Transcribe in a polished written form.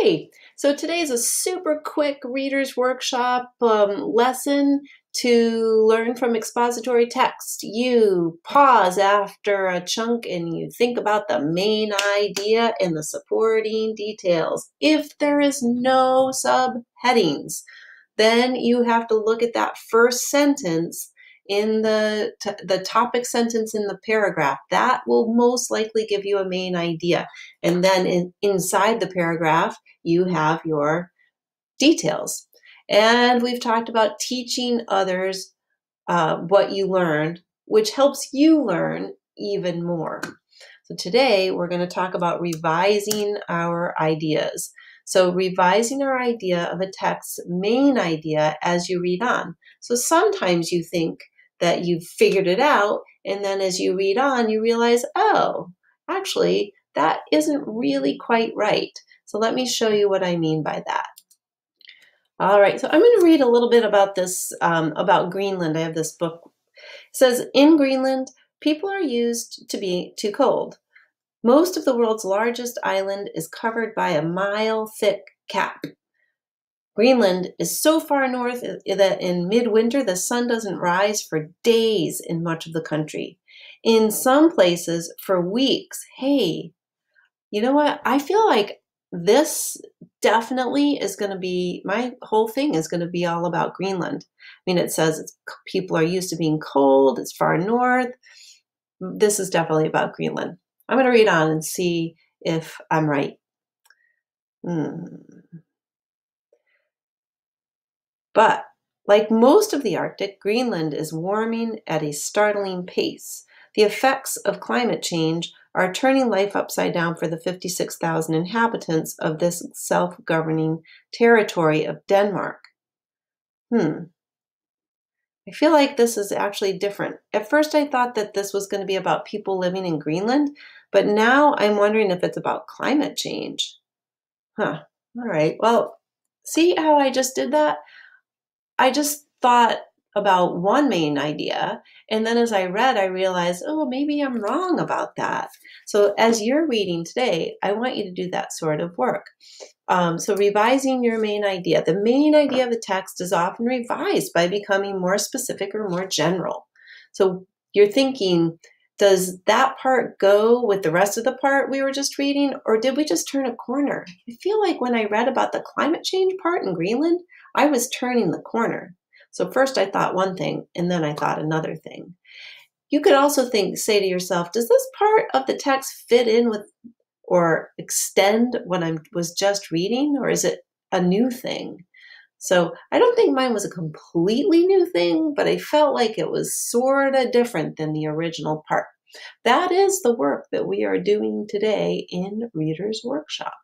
Hey, so today is a super quick reader's workshop lesson to learn from expository text. You pause after a chunk and you think about the main idea and the supporting details. If there is no subheadings, then you have to look at that first sentence in the topic sentence in the paragraph. That will most likely give you a main idea. And then inside the paragraph, you have your details. And we've talked about teaching others what you learned, which helps you learn even more. So today we're going to talk about revising our ideas. So revising our idea of a text's main idea as you read on. So sometimes you think that you've figured it out, and then as you read on, you realize, oh, actually, that isn't really quite right. So let me show you what I mean by that. All right, so I'm going to read a little bit about this, about Greenland. I have this book. It says, in Greenland, people are used to be too cold. Most of the world's largest island is covered by a mile-thick cap. Greenland is so far north that in midwinter the sun doesn't rise for days in much of the country. In some places, for weeks. Hey, you know what? I feel like this definitely is going to be, my whole thing is going to be all about Greenland. I mean, it says people are used to being cold, it's far north. This is definitely about Greenland. I'm going to read on and see if I'm right. But like most of the Arctic, Greenland is warming at a startling pace. The effects of climate change are turning life upside down for the 56,000 inhabitants of this self-governing territory of Denmark. I feel like this is actually different. At first I thought that this was going to be about people living in Greenland, but now I'm wondering if it's about climate change. All right. Well, see how I just did that? I just thought about one main idea, and then as I read, I realized, oh, maybe I'm wrong about that. So as you're reading today, I want you to do that sort of work. So revising your main idea. The main idea of the text is often revised by becoming more specific or more general. So you're thinking, does that part go with the rest of the part we were just reading, or did we just turn a corner? I feel like when I read about the climate change part in Greenland, I was turning the corner. So first I thought one thing, and then I thought another thing. You could also say to yourself, does this part of the text fit in with or extend what I was just reading, or is it a new thing? So I don't think mine was a completely new thing, but I felt like it was sort of different than the original part. That is the work that we are doing today in Reader's Workshop.